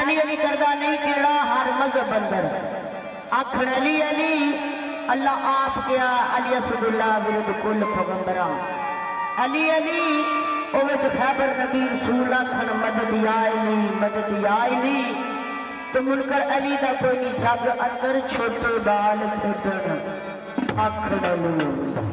अली अली करदा नहीं केड़ा हर मजहब अंदर आखण अली अली अल्लाह आप क्या अली असदुल्लाह विरुद्ध कुल पैगंबरा अली अली ओवे तो खैबर नबी रसूल आखण मदद आए नी तो मुनकर अली दा कोई नहीं जग अंदर छोटे बाल खेडण आखण अली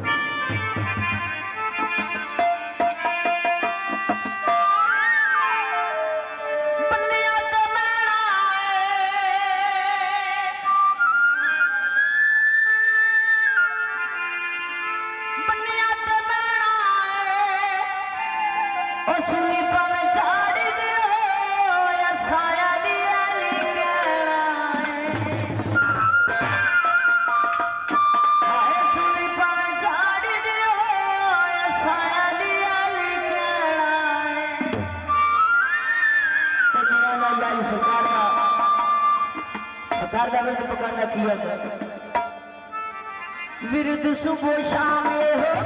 विरुद्ध सुबह शाम हो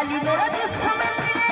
अली मेरा जिस्म